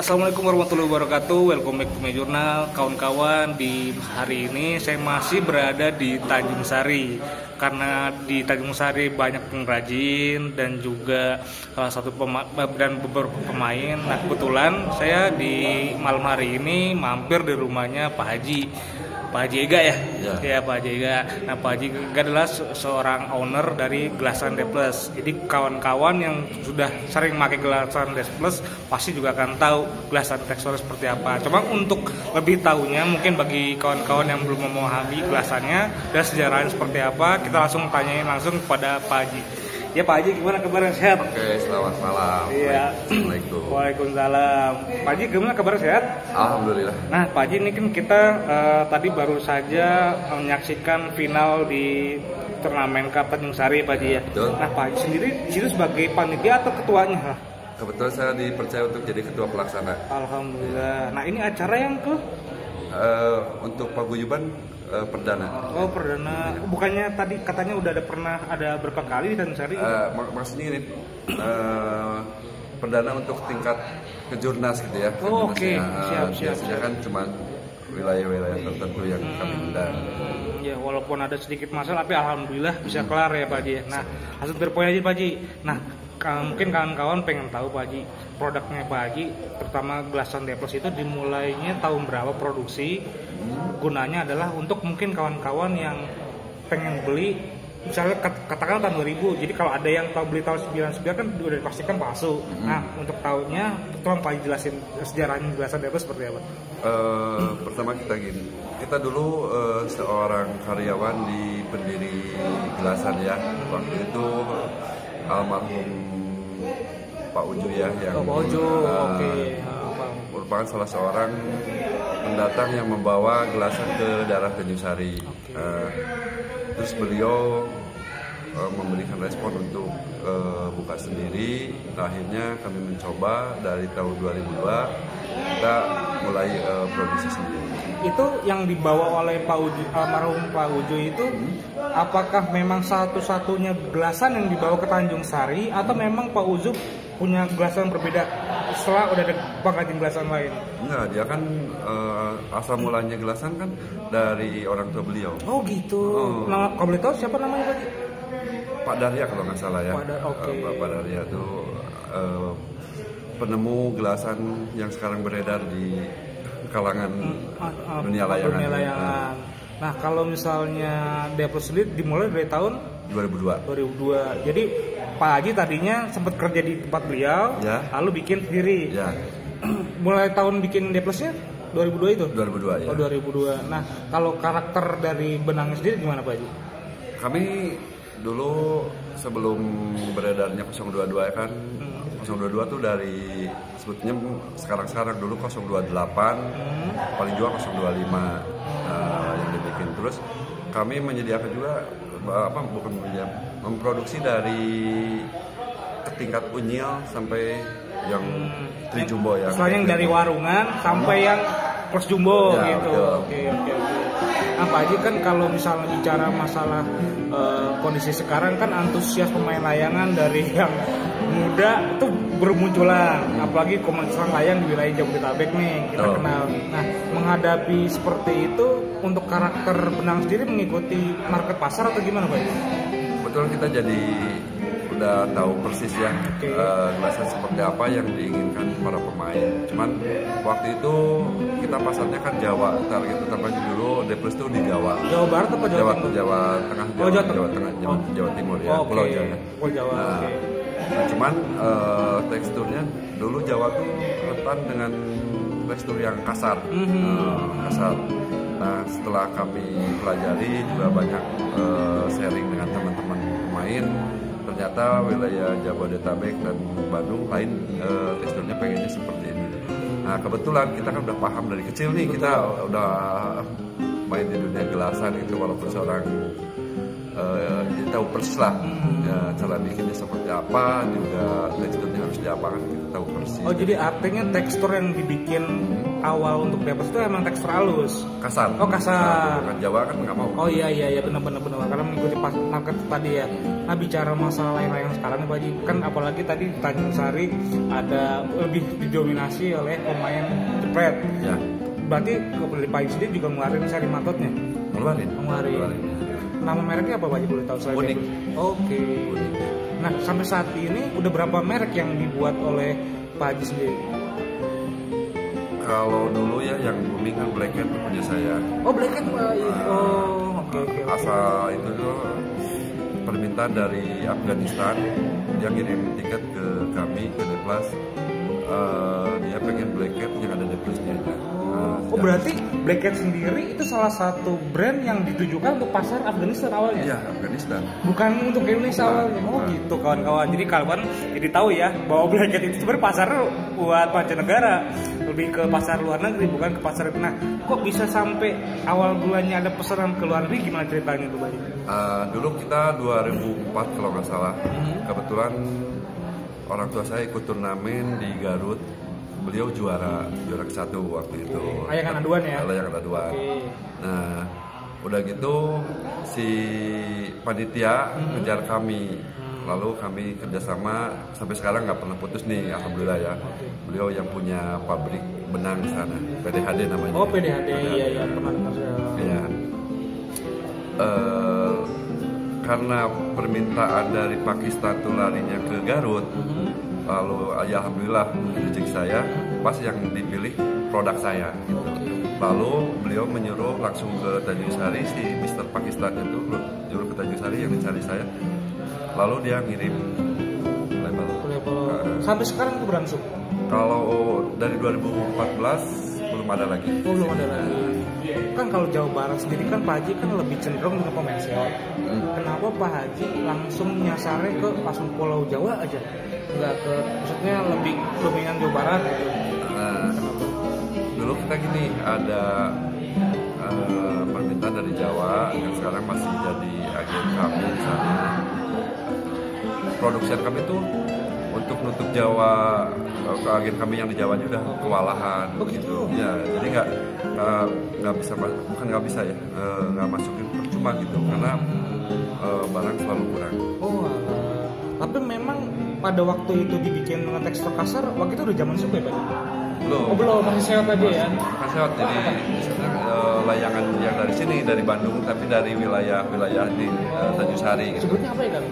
Assalamualaikum warahmatullahi wabarakatuh. Welcome back to my journal, kawan-kawan. Di hari ini saya masih berada di Tanjung Sari, karena di Tanjung Sari banyak pengrajin dan juga salah satu dan beberapa pemain. Nah, kebetulan saya di malam hari ini mampir di rumahnya Pak Haji Ega ya. Ya, Pak Haji Ega. Nah, Pak Haji Ega adalah seorang owner dari Gelasan Deples. Jadi kawan-kawan yang sudah sering pakai Gelasan Deples pasti juga akan tahu gelasan tekstur seperti apa. Cuma untuk lebih tahunya, mungkin bagi kawan-kawan yang belum memahami gelasannya dan sejarahnya seperti apa, kita langsung tanyain langsung kepada Pak Haji. Ya Pak Haji, gimana kabarnya, sehat? Oke, selamat malam. Iya. Assalamualaikum. Waalaikumsalam. Pak Haji, gimana kabarnya, sehat? Alhamdulillah. Nah Pak Haji, ini kan kita tadi baru saja menyaksikan final di turnamen Cup Tanjung Sari, Pak Haji ya. Betul. Nah Pak Haji sendiri di situ sebagai panitia atau ketuanya? Kebetulan saya dipercaya untuk jadi ketua pelaksana. Alhamdulillah. Nah, ini acara yang ke? Untuk paguyuban perdana. Oh, perdana. Bukannya tadi katanya udah ada berapa kali di Tanjung Sari? Maksudnya ini perdana untuk tingkat kejurnas gitu ya. Oh, oke. Siap. Biasanya kan cuma wilayah-wilayah tertentu yang kami undang. Ya, walaupun ada sedikit masalah, tapi alhamdulillah bisa kelar ya Pak Haji. Nah, langsung terpoin aja Pak Haji. Nah, mungkin kawan-kawan pengen tahu Pak Haji, produknya Pak Haji, terutama Gelasan Deples itu dimulainya tahun berapa produksi? Gunanya adalah untuk mungkin kawan-kawan yang pengen beli, misalnya katakan tahun 2000, jadi kalau ada yang tahu beli tahun 99 kan udah dipastikan palsu. Nah, untuk tahunnya, tolong Pak Haji jelasin sejarahnya Gelasan Deples seperti apa? Pertama kita dulu seorang karyawan di pendiri Gelasan ya. Waktu itu almarhum Pak Uju ya, yang Pak Uju, merupakan salah seorang pendatang yang membawa gelasan ke daerah Tanjung Sari. Terus beliau memberikan respon untuk buka sendiri. Akhirnya kami mencoba dari tahun 2002 kita mulai produksi sendiri. Itu yang dibawa oleh Pak Uju, almarhum Pak Uju itu, apakah memang satu-satunya gelasan yang dibawa ke Tanjung Sari atau memang Pak Uju punya gelasan berbeda setelah udah ada pengrajin gelasan lain? Enggak, dia kan asal mulanya gelasan kan dari orang tua beliau. Oh gitu. Nah, kalau boleh tahu siapa namanya Pak? Pak Darya kalau nggak salah ya. Pak Darya itu penemu gelasan yang sekarang beredar di kalangan dunia layangan. Nah, kalau misalnya Deples sendiri dimulai dari tahun 2002. Jadi Pak Haji tadinya sempat kerja di tempat beliau, ya, lalu bikin sendiri. Ya. Mulai tahun bikin Deplesnya 2002 itu? 2002 ya. Oh, 2002. Nah, kalau karakter dari benangnya sendiri gimana Pak Haji? Kami dulu sebelum beredarnya 022 kan, 022 tuh dari sebetulnya sekarang dulu 028, paling juga 025 yang dibikin. Terus kami menyediakan juga memproduksi dari tingkat unyil sampai yang trijumbo ya. Selain yang dari warungan sampai yang plus jumbo ya, gitu. Oke. Nah Pak Haji, kan kalau misalnya bicara masalah kondisi sekarang kan antusias pemain layangan dari yang muda itu bermunculan, apalagi komunitas layang di wilayah Jabodetabek nih kita kenal. Nah, menghadapi seperti itu, untuk karakter benang sendiri mengikuti market pasar atau gimana Pak? Betul, kita jadi udah tahu persis ya gelasan seperti apa yang diinginkan para pemain. Cuman waktu itu kita pasarnya kan Jawa, target utamanya dulu Deples itu di Jawa. Jawa Barat atau Jawa Timur? Jawa Tengah, Jawa Timur ya, Pulau Jawa. Nah, cuman teksturnya dulu Jawa tuh rentan dengan tekstur yang kasar. Nah, setelah kami pelajari juga banyak sharing dengan teman-teman pemain, ternyata wilayah Jabodetabek dan Bandung lain teksturnya pengennya seperti ini. Nah, kebetulan kita kan udah paham dari kecil nih. Kita udah main di dunia gelasan itu, walaupun seorang Jadi tahu persis lah ya, cara bikinnya seperti apa, juga teksturnya harus diapakan, kita tahu persis. Oh, jadi artinya tekstur yang dibikin awal untuk depes itu emang tekstur halus, kasar. Oh, kasar. Kan Jawa kan nggak mau. Oh iya benar karena mengikuti market tadi ya. Nah, bicara masalah layang-layang sekarang nih Pak Haji, kan apalagi tadi di Tanjung Sari ada lebih didominasi oleh pemain jepret. Ya. Berarti dari Pak Haji sendiri juga ngeluarin seri matotnya? Ngeluarin. Nama mereknya apa Pak Haji, boleh tahu saya? Unik. Oke. Nah, sampai saat ini udah berapa merek yang dibuat oleh Pak Haji sendiri? Kalau dulu ya yang booming kan Black Cat punya saya. Oh, Black Cat Pak. Oke. Asal itu tuh permintaan dari Afghanistan, dia ngirim tiket ke kami ke Deplas. Dia pengen Black Cat yang ada Deplasnya. Oh, berarti Black Cat sendiri itu salah satu brand yang ditujukan untuk pasar Afghanistan awalnya? Iya, Afghanistan. Bukan untuk Indonesia awalnya? Oh gitu kawan-kawan. Jadi kawan jadi tahu ya bahwa Black Cat itu sebenarnya pasar buat mancanegara, lebih ke pasar luar negeri, bukan ke pasar. Nah, kok bisa sampai awal bulannya ada pesanan ke luar negeri, gimana ceritanya tuh Pak? Dulu kita 2004 kalau nggak salah. Kebetulan orang tua saya ikut turnamen di Garut. Beliau juara ke-1 waktu itu. Layangan aduan ya? Layangan aduan. Nah, udah gitu si panitia ngejar kami. Lalu kami kerjasama sampai sekarang nggak pernah putus nih, alhamdulillah ya. Beliau yang punya pabrik benang di sana, PDHD namanya. Oh, PDHD, iya pernah dengar. Iya. Karena permintaan dari Pakistan tuh larinya ke Garut. Lalu ya alhamdulillah rezeki saya pas yang dipilih produk saya gitu. Lalu beliau menyuruh langsung ke Tanjung Sari, si Mr. Pakistan itu nyuruh ke Tanjung Sari yang dicari saya. Lalu dia ngirim label. Sampai sekarang itu berlangsung? Kalau dari 2014 belum ada lagi. Oh, belum ada lagi. Kan kalau Jawa Barat sendiri kan Pak Haji kan lebih cenderung dengan komersial. Kenapa Pak Haji langsung nyasarnya ke langsung Pulau Jawa aja? Nggak ke, maksudnya lebih dominan Jawa Barat gitu. Dulu kita gini, ada permintaan dari Jawa yang sekarang masih jadi agen kami di sana. Produksi kami itu untuk nutup Jawa, ke agen kami yang di Jawa juga kewalahan. Oh gitu? Ya, jadi nggak bisa, bukan nggak bisa ya, nggak masukin percuma gitu, karena barang selalu kurang. Oh, tapi memang pada waktu itu dibikin dengan tekstur kasar, waktu itu udah zaman suku ya Pak? Belum. Oh belum, masih sewot aja ya? Masih sewot, jadi layangan yang dari sini, dari Bandung, tapi dari wilayah di Tanjung Sari gitu. Sebutnya apa ya Kang?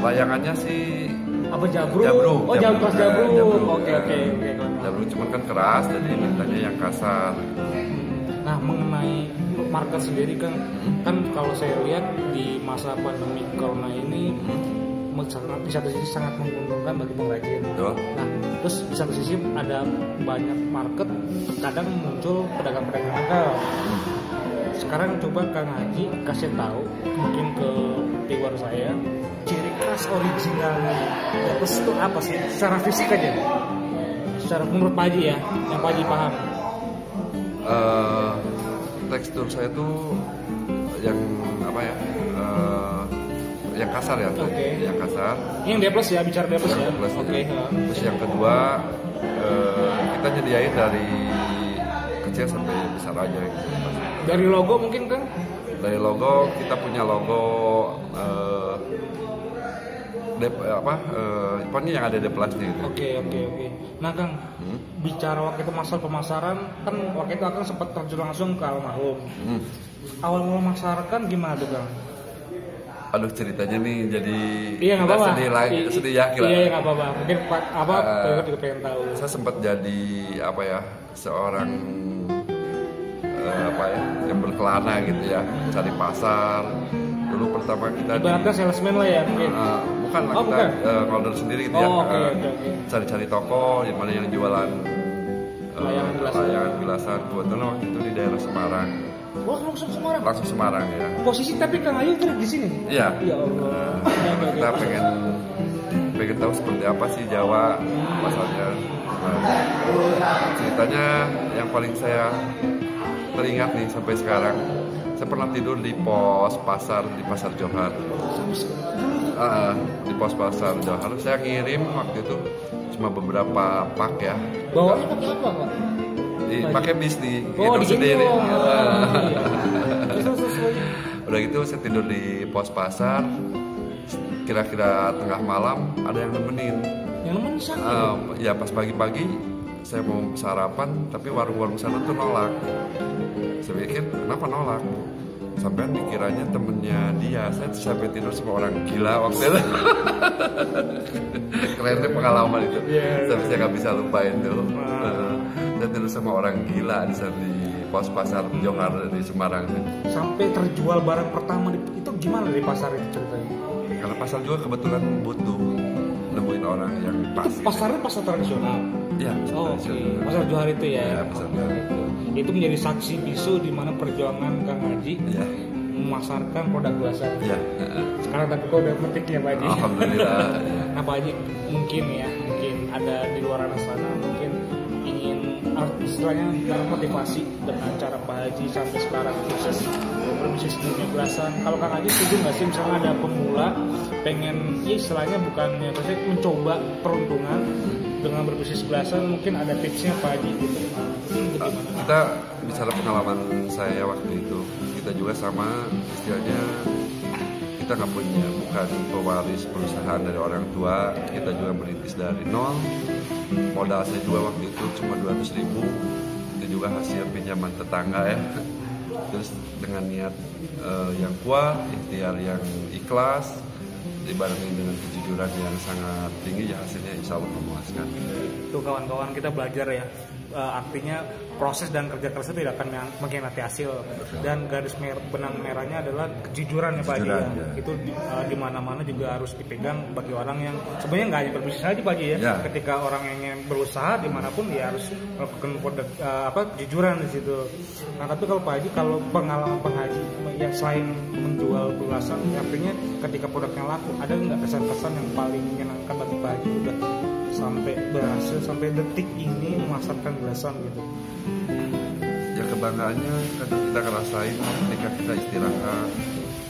Layangannya sih apa Jabru? Oh Jabru. Oke. Jabru cuman kan keras, jadi mintanya yang kasar. Nah, mengenai market sendiri kan kalau saya lihat di masa pandemi corona ini di satu sisi sangat menguntungkan bagi pengrajin. Betul. Nah, terus di satu sisi ada banyak market, kadang muncul pedagang-pedagang nakal. Sekarang coba Kang Haji kasih tahu mungkin ke viewer saya ciri khas originalnya Depes itu apa sih? Secara fisik aja. Secara menurut Pak Haji ya, yang Pak Haji paham. Tekstur saya tuh yang apa ya? Yang kasar ya. Okay. Yang kasar. Yang Depes ya, bicara Depes ya. Oke. Terus yang kedua kita nyediain dari kecil sampai besar aja gitu. Dari logo mungkin kan? Dari logo kita punya logo pokoknya yang ada Deplas gitu. Oke. Nah Kang, bicara waktu itu masalah pemasaran kan waktu itu Kang sempat terjun langsung ke almarhum. Awal mula masarkan gimana tuh Kang? Aduh ceritanya nih jadi sedih ya kira. Iya nggak apa-apa. Mungkin juga pengen tahu. Saya sempat jadi seorang yang berkelana gitu ya, cari pasar. Dulu pertama kita ibaratnya salesman lah ya mungkin. Bukan lah, kita order sendiri gitu ya. Cari-cari toko yang mana yang jualan layangan bilasan. Kebetulan waktu itu di daerah Semarang. Oh, langsung Semarang? Langsung Semarang ya. Posisi tapi Kang Ayu tuh di sini? Iya. Ya Allah. Kita pengen tahu seperti apa sih Jawa pasarnya. Ceritanya yang paling saya teringat nih sampai sekarang, Saya pernah tidur di pos pasar di Pasar Johar. Di pos Pasar Johar. Saya ngirim waktu itu cuma beberapa pak ya. Bawanya pakai apa, Pak? Pakai bis di sendiri. Udah gitu saya tidur di pos pasar. Kira-kira tengah malam ada yang nemenin. Yang nemenin siapa? Ya pas pagi-pagi saya mau sarapan, tapi warung-warung sana tuh nolak. Saya pikir kenapa nolak? Sampai dikiranya temennya dia. Saya sampai tidur sama orang gila waktu itu. Keren deh pengalaman itu. Tapi saya nggak bisa lupain tuh. Saya tidur sama orang gila di sana di pos pasar Johar di Semarang. Sampai terjual barang pertama itu gimana di pasar itu ceritanya? Karena pasar juga kebetulan butuh nemuin orang yang pas. Itu pasarnya pasar tradisional. Iya. Pasar Johar itu ya. Pasar Johar. Itu menjadi saksi bisu di mana perjuangan Kang Haji memasarkan produk gelasan. Iya. Sekarang tapi kok udah petik ya Pak Haji. Alhamdulillah. Nah Pak Haji mungkin ada di luar sana mungkin ingin istilahnya motivasi dengan cara Pak Haji sampai sekarang sukses berbisnis di dunia gelasan. Kalau Kang Haji setuju nggak sih misalnya ada pemula pengen istilahnya bukannya mencoba peruntungan dengan berbisnis gelasan, mungkin ada tipsnya Pak Haji gitu. Kita bicara pengalaman saya waktu itu, kita juga sama istilahnya kita nggak punya, bukan pewaris perusahaan dari orang tua, kita juga merintis dari nol. Modal saya juga waktu itu cuma 200.000, itu juga hasil pinjaman tetangga ya. Terus dengan niat yang kuat, ikhtiar yang ikhlas, dibarengi dengan kejujuran yang sangat tinggi, ya hasilnya insya Allah memuaskan. Tuh kawan-kawan kita belajar ya, artinya proses dan kerja keras itu tidak akan mengkhianati hasil. Dan garis benang merahnya adalah kejujuran ya Pak Haji ya. Itu di mana-mana juga harus dipegang bagi orang yang sebenarnya nggak hanya berbisnis aja Pak Haji ya. Ketika orang yang ingin berusaha dimanapun ya harus melakukan kejujuran di situ. Nah tapi kalau Pak Haji, kalau pengalaman Pak Haji yang selain menjual gelasan, artinya ketika produknya laku, ada nggak kesan-kesan yang paling menyenangkan bagi Pak Haji udah sampai berhasil sampai detik ini memasarkan gelasan gitu? Ya kebanggaannya kadang kita ngerasain ketika kita istirahat,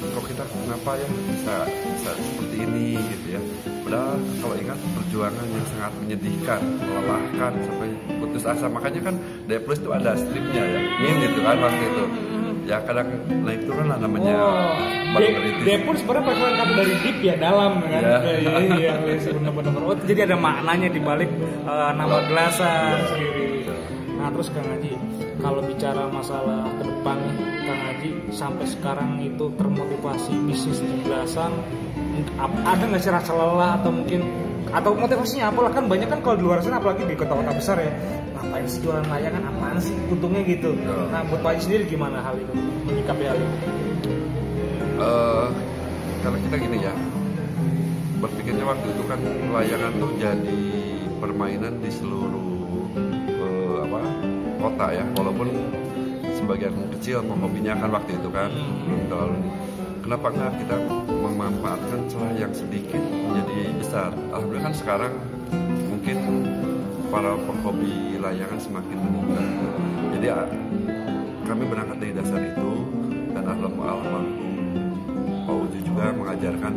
kok kita kenapa ya bisa seperti ini gitu ya. Padahal kalau ingat perjuangan yang sangat menyedihkan, melelahkan sampai putus asa. Makanya kan D+ itu ada stripnya ya, gitu kan waktu itu. Ya kadang naik turun lah namanya. D pun sebenarnya persoalan kata dari deep ya, dalam kan. Iya, benar-benar. Oh, jadi ada maknanya di balik nama gelasan sendiri. Nah, terus Kang Haji, kalau bicara masalah ke depan nih, Kang Haji sampai sekarang itu termotivasi bisnis di gelasan, ada nggak sih rasa lelah atau motivasinya apalah, kan banyak kan kalau di luar sana apalagi di kota-kota besar ya, ngapain sih jualan layangan, apaan sih untungnya gitu. Nah buat Pak Haji sendiri gimana hal itu, menyikapi hal itu? Kalau kita gini ya, berpikirnya waktu itu kan layangan tuh jadi permainan di seluruh kota ya, walaupun sebagian kecil penghobinya kan waktu itu kan belum terlalu. Kenapa enggak kita memanfaatkan celah yang sedikit menjadi besar? Alhamdulillah kan sekarang mungkin para penghobi layangan semakin meningkat. Jadi kami berangkat dari dasar itu, dan alhamdulillah Pak Uju juga mengajarkan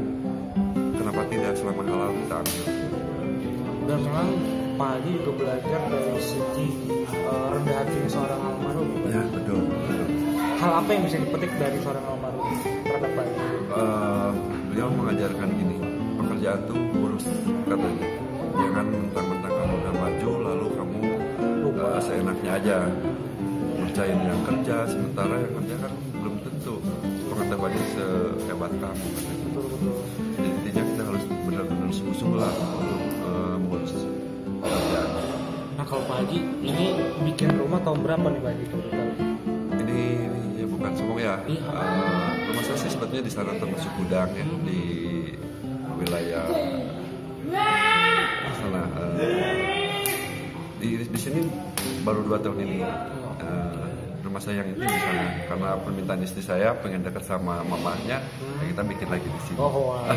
kenapa tidak selama halal kita ambil. Dan memang Pak Haji juga belajar dari segi rendah hatinya seorang almarhum. Ya betul. Hal apa yang bisa dipetik dari seorang almarhum terhadap Pak Haji? Beliau mengajarkan gini, pekerjaan tuh urus katanya. Jangan mentang-mentang kamu udah maju lalu kamu seenaknya aja percayain yang kerja, sementara yang kerja kan belum tentu pengetahuannya sehebat kamu. Betul. Jadi intinya kita harus benar-benar sungguh-sungguh lah untuk mengurus pekerjaan. Nah kalau Pak Haji ini bikin rumah tahun berapa nih Pak Haji? Ini ya bukan sombong ya. Rumah saya sih sebetulnya di sana termasuk gudang ya, di wilayah sana. Di sini baru 2 tahun ini. Rumah sama saya yang itu di sana. Karena permintaan istri saya pengen dekat sama mamanya, ya kita bikin lagi di sini. Oh, wow.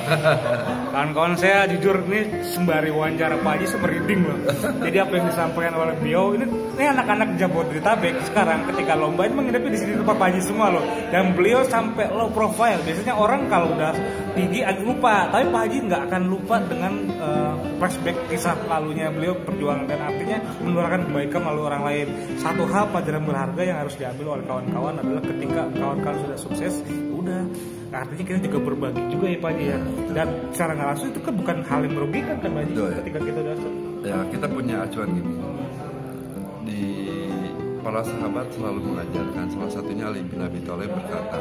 Kawan-kawan saya jujur ini sembari wawancara Pak Haji merinding loh. Jadi apa yang disampaikan oleh beliau ini anak-anak Jabodetabek sekarang ketika lomba ini menghadapi di sini tempat Pak Haji semua loh. Dan beliau sampai low profile. Biasanya orang kalau udah tinggi agak lupa, tapi Pak Haji nggak akan lupa dengan flashback kisah lalunya beliau perjuangan, dan artinya menularkan kebaikan melalui orang lain. Satu hal pelajaran berharga yang harus diambil oleh kawan-kawan adalah ketika kawan-kawan sudah sukses, udah artinya kita juga berbagi juga ya Pak Haji ya. Dan secara nggak langsung itu kan bukan hal yang merugikan kan Pak Haji ketika kita udah ya kita punya acuan gini. Di para sahabat selalu mengajarkan, salah satunya Ali bin Abi Thalib berkata,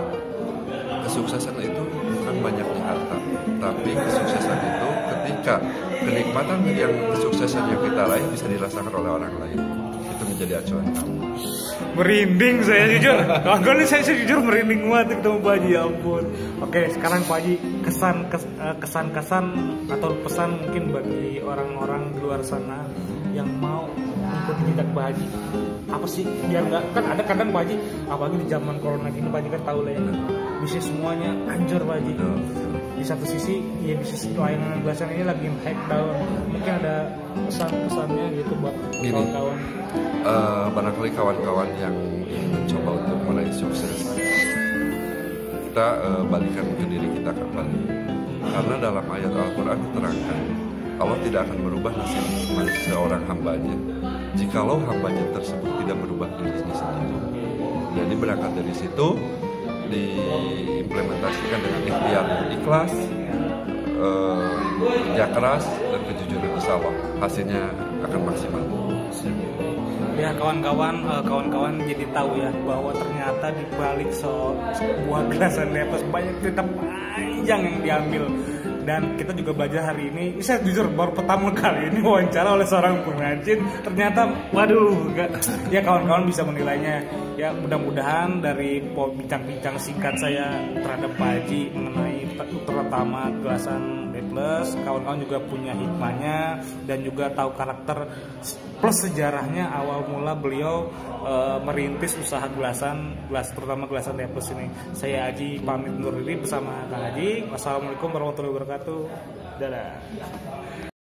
kesuksesan itu bukan banyaknya harta, tapi kesuksesan itu ketika kenikmatan yang kesuksesan yang kita raih bisa dirasakan oleh orang lain. Itu menjadi acuan kamu. Merinding saya jujur. Kalau ini saya jujur merinding banget ketemu Pak Haji, ya ampun. Oke, sekarang Pak Haji kesan-kesan atau pesan mungkin bagi orang-orang di luar sana yang mau mengikuti jejak Pak Haji. Apa sih biar nggak, kan ada kadang Pak Haji apalagi di zaman corona gini Pak Haji kan tahu lah ya, bisnis semuanya hancur Pak Haji. Di satu sisi ya bisnis layanan belasan ini lagi hype down. Mungkin ada pesan-pesannya gitu buat kawan-kawan. Barangkali kawan-kawan yang ingin mencoba untuk meraih sukses, kita balikan ke diri kita kembali. Karena dalam ayat Al-Quran diterangkan, Allah tidak akan merubah nasib seorang hambanya jikalau hambanya tersebut tidak merubah dirinya sendiri. Jadi berangkat dari situ, diimplementasikan dengan ikhtiar dan ikhlas, kerja keras dan kejujuran, insya Allah hasilnya akan maksimal. Ya kawan-kawan jadi tahu ya bahwa ternyata di balik sebuah gelasan Nepes banyak cerita panjang yang diambil. Dan kita juga belajar hari ini saya jujur baru pertama kali ini wawancara oleh seorang pengrajin, ternyata waduh ya kawan-kawan bisa menilainya. Ya mudah-mudahan dari bincang-bincang singkat saya terhadap Pak Haji mengenai terutama gelasan D+, kawan-kawan juga punya hikmahnya dan juga tahu karakter plus sejarahnya awal mula beliau merintis usaha terutama gelasan D+ ini. Saya Haji pamit undur diri bersama Kang Haji. Wassalamualaikum warahmatullahi wabarakatuh. Dadah.